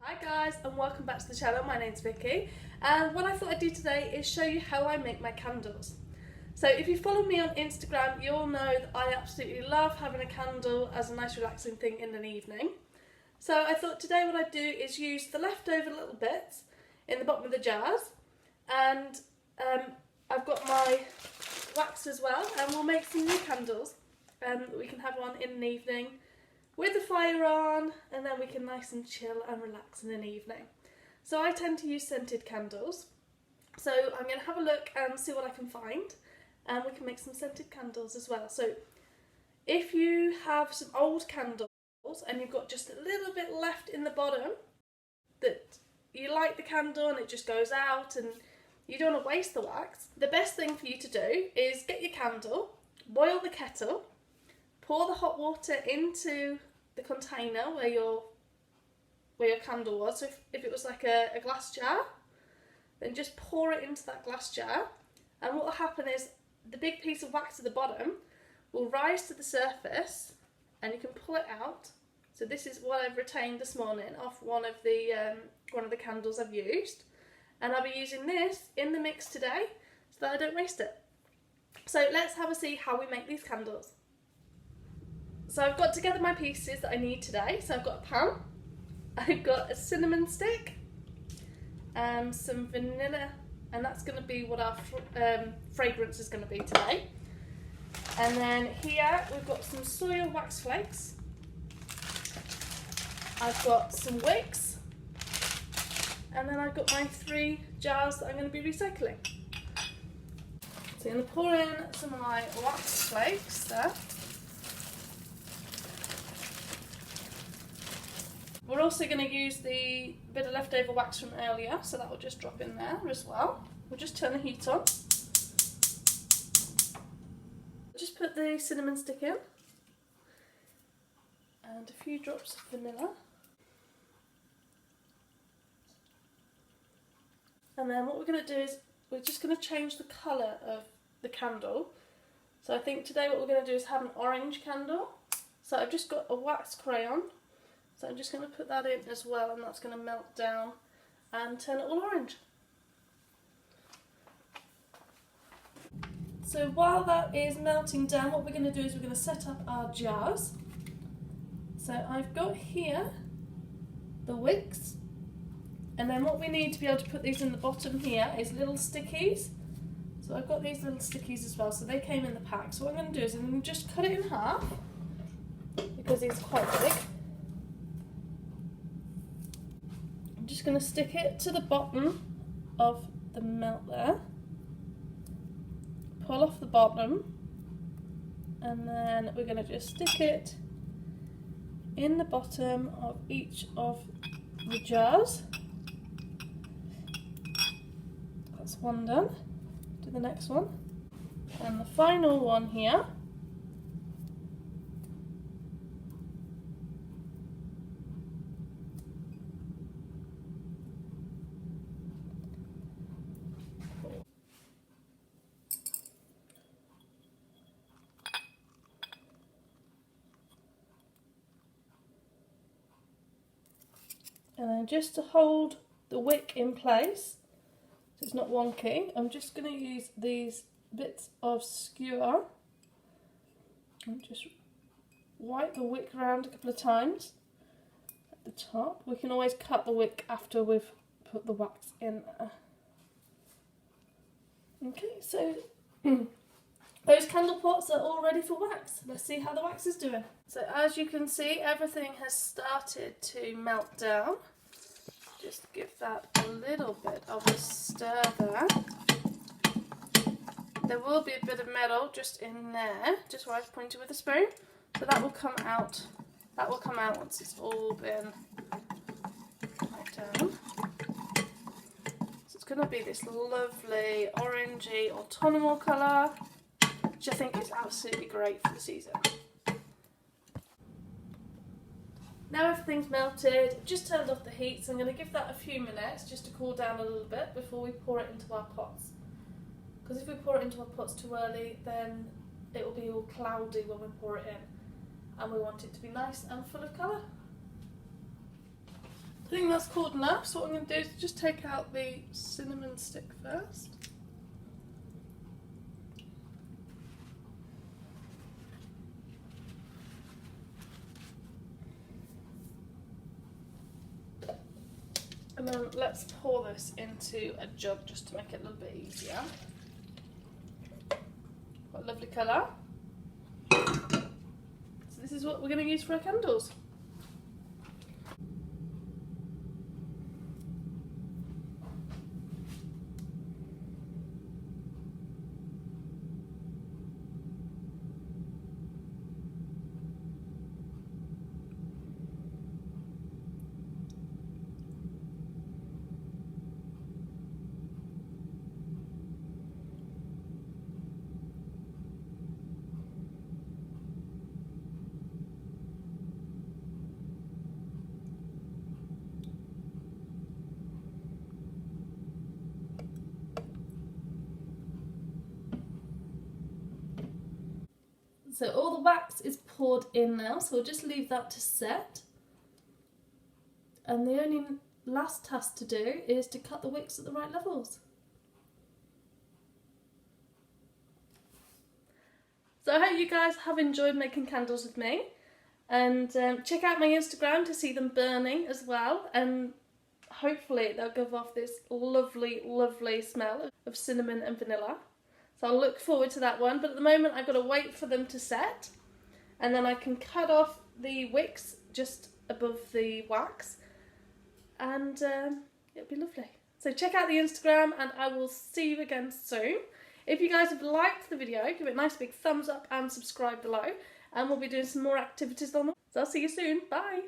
Hi guys and welcome back to the channel. My name's Vicky and what I thought I'd do today is show you how I make my candles. So if you follow me on Instagram you'll know that I absolutely love having a candle as a nice relaxing thing in an evening. So I thought today what I'd do is use the leftover little bits in the bottom of the jars and I've got my wax as well and we'll make some new candles that we can have on in an evening with the fire on, and then we can nice and chill and relax in an evening. So I tend to use scented candles. So I'm going to have a look and see what I can find, and we can make some scented candles as well. So if you have some old candles and you've got just a little bit left in the bottom that you light the candle and it just goes out and you don't want to waste the wax, the best thing for you to do is get your candle, boil the kettle, pour the hot water into the container where your candle was. So if it was like a glass jar, then just pour it into that glass jar, and what will happen is the big piece of wax at the bottom will rise to the surface and you can pull it out. So this is what I've retained this morning off one of the candles I've used, and I'll be using this in the mix today so that I don't waste it. So let's have a see how we make these candles. So I've got together my pieces that I need today. So I've got a pan, I've got a cinnamon stick, and some vanilla, and that's going to be what our fragrance is going to be today. And then here we've got some soy wax flakes, I've got some wicks, and then I've got my 3 jars that I'm going to be recycling. So I'm going to pour in some of my wax flakes there. We're also going to use the bit of leftover wax from earlier, so that will just drop in there as well. We'll just turn the heat on. Just put the cinnamon stick in and a few drops of vanilla. And then what we're going to do is we're just going to change the colour of the candle. So I think today what we're going to do is have an orange candle. So I've just got a wax crayon. So I'm just going to put that in as well, and that's going to melt down and turn it all orange. So while that is melting down, what we're going to do is we're going to set up our jars. So I've got here the wicks, and then what we need to be able to put these in the bottom here is little stickies. So I've got these little stickies as well, so they came in the pack. So what I'm going to do is I'm going to just cut it in half, because it's quite big. Just going to stick it to the bottom of the melt there, pull off the bottom, and then we're going to just stick it in the bottom of each of the jars. That's one done. Do the next one, and the final one here. And then just to hold the wick in place, so it's not wonky, I'm just going to use these bits of skewer and just wipe the wick around a couple of times at the top. We can always cut the wick after we've put the wax in there. Okay, so those candle pots are all ready for wax. Let's see how the wax is doing. So as you can see, everything has started to melt down. Just give that a little bit of a stir there. There will be a bit of metal just in there, just where I've pointed with a spoon. So that will come out. That will come out once it's all been wiped down. So it's going to be this lovely orangey autumnal colour, which I think is absolutely great for the season. Now everything's melted, just turned off the heat, so I'm going to give that a few minutes just to cool down a little bit before we pour it into our pots. Because if we pour it into our pots too early, then it will be all cloudy when we pour it in. And we want it to be nice and full of colour. I think that's cooled enough, so what I'm going to do is just take out the cinnamon stick first. And then let's pour this into a jug just to make it a little bit easier. What a lovely colour. So this is what we're going to use for our candles. So all the wax is poured in now, so we'll just leave that to set. And the only last task to do is to cut the wicks at the right levels. So I hope you guys have enjoyed making candles with me. And check out my Instagram to see them burning as well. And hopefully they'll give off this lovely, lovely smell of cinnamon and vanilla. So I'll look forward to that one, but at the moment I've got to wait for them to set, and then I can cut off the wicks just above the wax, and it'll be lovely. So check out the Instagram, and I will see you again soon. If you guys have liked the video, give it a nice big thumbs up and subscribe below, and we'll be doing some more activities on them. So I'll see you soon. Bye!